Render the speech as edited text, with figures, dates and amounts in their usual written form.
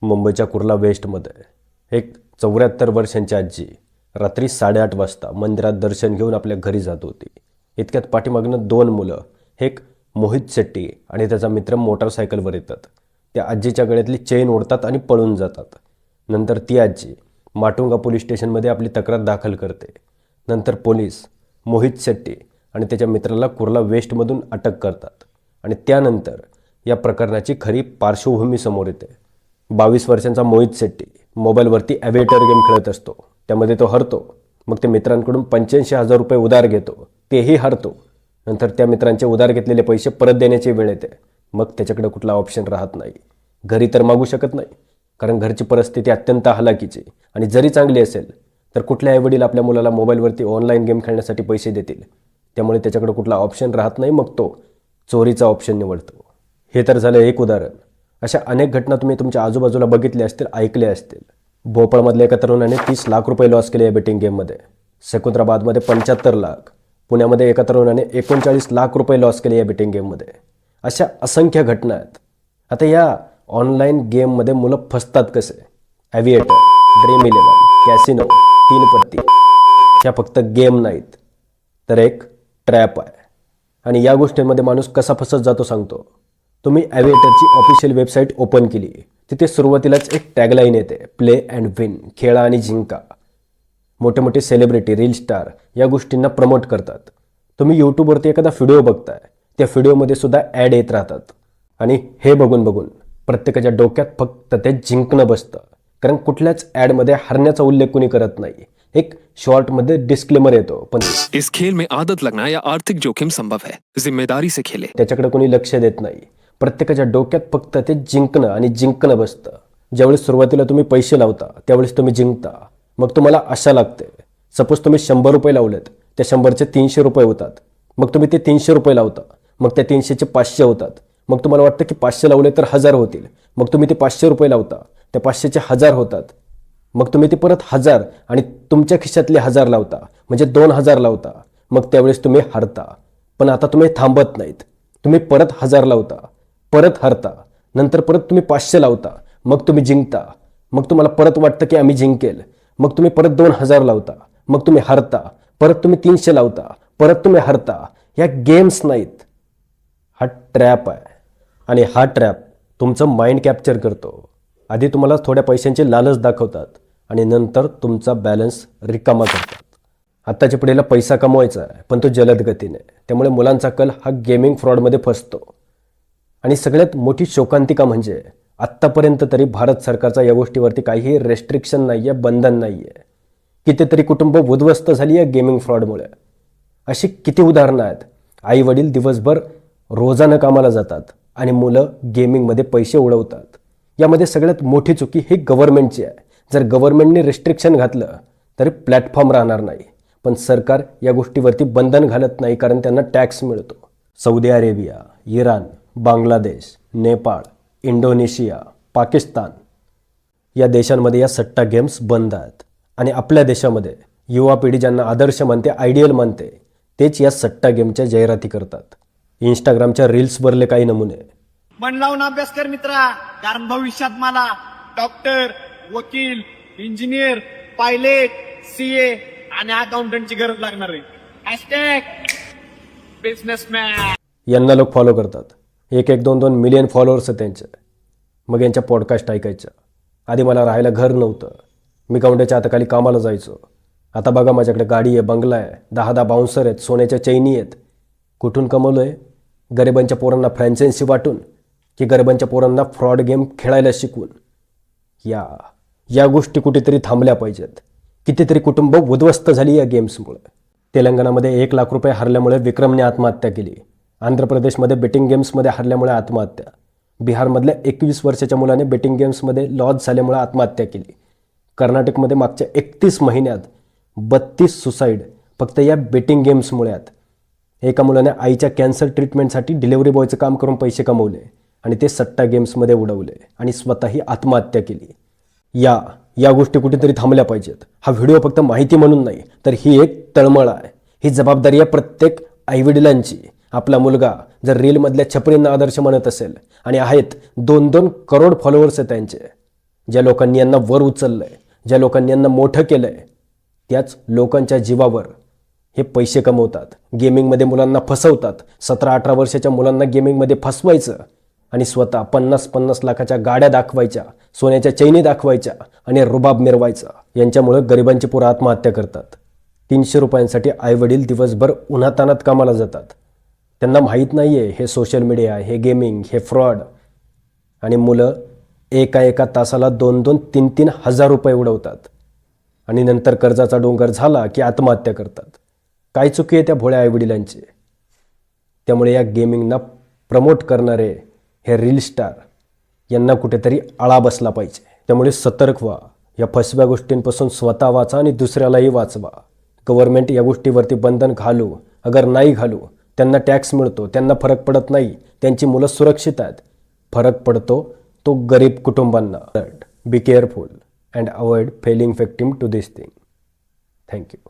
मुंबईच्या कुर्ला वेस्टमध्ये एक 74 वर्षांची आजी रात्री 8:30 वाजता मंदिरात दर्शन घेऊन आपल्या घरी जात होती. इतक्यात पाठीमागनं 2 मुलं, एक मोहित शेट्टी आणि त्याचा मित्र मोटरसायकलवर येतात. त्या आजीच्या गळ्यातली चेन ओढतात आणि पळून जातात. नंतर ती आजी माटुंगा पोलीस स्टेशनमध्ये आपली तक्रार दाखल करते. नंतर पोलीस मोहित शेट्टी आणि त्याच्या मित्राला कुर्ला वेस्टमधून अटक करतात आणि त्यानंतर या प्रकरणाची खरी पार्श्वभूमी समोर येते. 22 वर्षांचा मोहित शेट्टी मोबाईलवरती ॲव्हिएटर गेम खेळत असतो. त्यामध्ये तो हरतो. मग ते मित्रांकडून 85,000 रुपये उधार घेतो. तेही हरतो. नंतर त्या मित्रांचे उधार घेतलेले पैसे परत देण्याची वेळ येते. मग त्याच्याकडे कुठला ऑप्शन राहत नाही. घरी तर मागू शकत नाही, कारण घरची परिस्थिती अत्यंत हलाखीची आणि जरी चांगली असेल तर कुठले आईवडील आपल्या मुलाला मोबाईलवरती ऑनलाईन गेम खेळण्यासाठी पैसे देतील. त्यामुळे त्याच्याकडे कुठला ऑप्शन राहत नाही. मग तो चोरीचा ऑप्शन निवडतो. हे तर झालं एक उदाहरण. अशा अनेक घटना तुम्ही तुमच्या आजूबाजूला बघितल्या असतील, ऐकल्या असतील. भोपाळमधल्या एका तरुणाने 30 लाख रुपये लॉस केले या बेटिंग गेममध्ये. सेकुंद्राबादमध्ये 75 लाख. पुण्यामध्ये एका तरुणाने 39 लाख रुपये लॉस केले या बेटिंग गेममध्ये. अशा असंख्य घटना आहेत. आता या ऑनलाईन गेममध्ये मुलं फसतात कसे? ॲव्हिएटर, ड्रीम 11, कॅसिनो, 3 पत्ती ह्या फक्त गेम नाहीत, तर एक ट्रॅप आहे. आणि या गोष्टींमध्ये माणूस कसा फसत जातो सांगतो. तुम्ही ॲव्हिएटरची ऑफिशियल वेबसाईट ओपन केली. तिथे सुरुवातीलाच एक टॅगलाईन येते, प्ले अँड विन, खेळा आणि जिंका. मोठे मोठे सेलिब्रिटी, रील स्टार या गोष्टींना प्रमोट करतात. तुम्ही यूट्यूबवरती एखादा व्हिडिओ बघताय, त्या व्हिडिओमध्ये सुद्धा ॲड येत राहतात. आणि हे बघून बघून प्रत्येकाच्या डोक्यात फक्त ते जिंकणं बसतं. कारण कुठल्याच ॲडमध्ये हरण्याचा उल्लेख कुणी करत नाही. एक शॉर्टमध्ये डिस्क्लेमर येतो, पण इस खेल में आदत लगना या आर्थिक जोखिम संभव है, जिम्मेदारी से खेले. त्याच्याकडे कोणी लक्ष देत नाही. प्रत्येकाच्या डोक्यात फक्त ते जिंकणं आणि जिंकणं बसतं. ज्यावेळेस सुरुवातीला तुम्ही पैसे लावता त्यावेळेस तुम्ही जिंकता. मग तुम्हाला आशा लागते. सपोज तुम्ही 100 रुपये लावलेत, त्या 100चे 300 रुपये होतात. मग तुम्ही ते 300 रुपये लावता. मग त्या 300चे 500 होतात. मग तुम्हाला वाटतं की 500 लावले तर 1000 होतील. मग तुम्ही ते 500 रुपये लावता. त्या 500चे 1000 होतात. मग तुम्ही ते परत 1000 आणि तुमच्या खिशातले 1000 लावता, म्हणजे 2000 लावता. मग त्यावेळेस तुम्ही हरता. पण आता तुम्ही थांबत नाहीत. तुम्ही परत 1000 लावता, परत हरता. नंतर परत तुम्ही 500 लावता. मग तुम्ही जिंकता. मग तुम्हाला परत वाटतं की आम्ही जिंकेल. मग तुम्ही परत 2000 लावता. मग तुम्ही हरता. परत तुम्ही 300 लावता. परत तुम्ही हरता. या गेम्स नाहीत, हा ट्रॅप आहे. आणि हा ट्रॅप तुमचं माइंड कॅप्चर करतो. आधी तुम्हाला थोड्या पैशांचे लालच दाखवतात आणि नंतर तुमचा बॅलन्स रिकामा करतात. आत्ताच्या पिढीला पैसा कमवायचा आहे, पण तो जलद गतीने. त्यामुळे मुलांचा कल हा गेमिंग फ्रॉडमध्ये फसतो. आणि सगळ्यात मोठी शोकांतिका म्हणजे आत्तापर्यंत तरी भारत सरकारचा या गोष्टीवरती काहीही रेस्ट्रिक्शन नाही आहे, बंधन नाही आहे. कितीतरी कुटुंब उद्ध्वस्त झाली आहे गेमिंग फ्रॉडमुळे. अशी किती उदाहरणं आहेत. आई वडील दिवसभर रोजानं कामाला जातात आणि मुलं गेमिंगमध्ये पैसे उडवतात. यामध्ये सगळ्यात मोठी चुकी ही गव्हर्नमेंटची आहे. जर गव्हर्नमेंटने रिस्ट्रिक्शन घातलं तरी प्लॅटफॉर्म राहणार नाही. पण सरकार या गोष्टीवरती बंधन घालत नाही, कारण त्यांना टॅक्स मिळतो. Saudi Arabia, Iran, Bangladesh, Nepal, Indonesia, Pakistan या देशांमध्ये या सट्टा गेम्स बंद आहेत. आणि आपल्या देशामध्ये युवा पिढी ज्यांना आदर्श मानते, आयडियल मानते, तेच या सट्टा गेमच्या जाहिराती करतात. इंस्टाग्रामच्या रील्सवरले काही नमुने. मन लावून अभ्यास कर मित्रा, कारण भविष्यात मला डॉक्टर, वकील, इंजिनियर, पायलट, सीए आणि अकाउंटंटची गरज लागणार आहे. बिझनेसमॅन यांना लोक फॉलो करतात. 1-2 मिलियन फॉलोअर्स आहेत त्यांचे. मग यांच्या पॉडकास्ट ऐकायच्या. आधी मला राहायला घर नव्हतं. मी गौंड्याच्या हाताखाली कामाला जायचो. आता बघा माझ्याकडे गाडी आहे, बंगला आहे, 10 बाउन्सर आहेत, सोन्याच्या चैनी आहेत. कुठून कमवलं आहे? गरिबांच्या पोरांना फ्रँचायझी वाटून की गरिबांच्या पोरांना फ्रॉड गेम खेळायला शिकवून? या गोष्टी कुठेतरी थांबल्या पाहिजेत. कितीतरी कुटुंब उद्ध्वस्त झाली या गेम्समुळे. तेलंगणामध्ये 1 लाख रुपये हरल्यामुळे विक्रमने आत्महत्या केली. आंध्र प्रदेशमध्ये बेटिंग गेम्समध्ये हरल्यामुळे आत्महत्या. बिहारमधल्या 21 वर्षाच्या मुलाने बेटिंग गेम्समध्ये लॉस झाल्यामुळे आत्महत्या केली. कर्नाटकमध्ये मागच्या 31 महिन्यात 32 सुसाईड फक्त या बेटिंग गेम्समुळे आहेत. एका मुलाने आईच्या कॅन्सर ट्रीटमेंटसाठी डिलिव्हरी बॉयचं काम करून पैसे कमवले आणि ते सट्टा गेम्समध्ये उडवले आणि स्वतःही आत्महत्या केली. या गोष्टी कुठेतरी थांबल्या पाहिजेत. हा व्हिडिओ फक्त माहिती म्हणून नाही, तर ही एक तळमळ आहे. ही जबाबदारी आहे प्रत्येक आईवडिलांची. आपला मुलगा जर रीलमधल्या छपरींना आदर्श म्हणत असेल आणि आहेत 2-2 करोड फॉलोअर्स आहेत त्यांचे, ज्या लोकांनी यांना वर उचललंय, ज्या लोकांनी यांना मोठं केलंय, त्याच लोकांच्या जीवावर हे पैसे कमवतात. गेमिंगमध्ये मुलांना फसवतात. 17-18 वर्षाच्या मुलांना गेमिंगमध्ये फसवायचं आणि स्वतः 50-50 लाखाच्या गाड्या दाखवायच्या, सोन्याच्या चैनी दाखवायच्या आणि रुबाब मिरवायचा. यांच्यामुळं गरिबांची पोरं आत्महत्या करतात. 300 रुपयांसाठी आईवडील दिवसभर उन्हातानात कामाला जातात. त्यांना माहीत नाही आहे हे सोशल मीडिया, हे गेमिंग, हे फ्रॉड. आणि मुलं एका तासाला 2-2, 3-3 हजार रुपये उडवतात आणि नंतर कर्जाचा डोंगर झाला की आत्महत्या करतात. काय चुकी आहे त्या भोळ्या आईवडिलांची? त्यामुळे या गेमिंगना प्रमोट करणारे हे रील स्टार यांना कुठेतरी आळा बसला पाहिजे. त्यामुळे सतर्क व्हा. या फसव्या गोष्टींपासून स्वतः वाचा आणि दुसऱ्यालाही वाचवा. गव्हर्नमेंट या गोष्टीवरती बंधन घालू अगर नाही घालू, त्यांना टॅक्स मिळतो, त्यांना फरक पडत नाही, त्यांची मुलं सुरक्षित आहेत. फरक पडतो तो गरीब कुटुंबांना. Be careful and avoid Fehling victim to this thing. Thank you.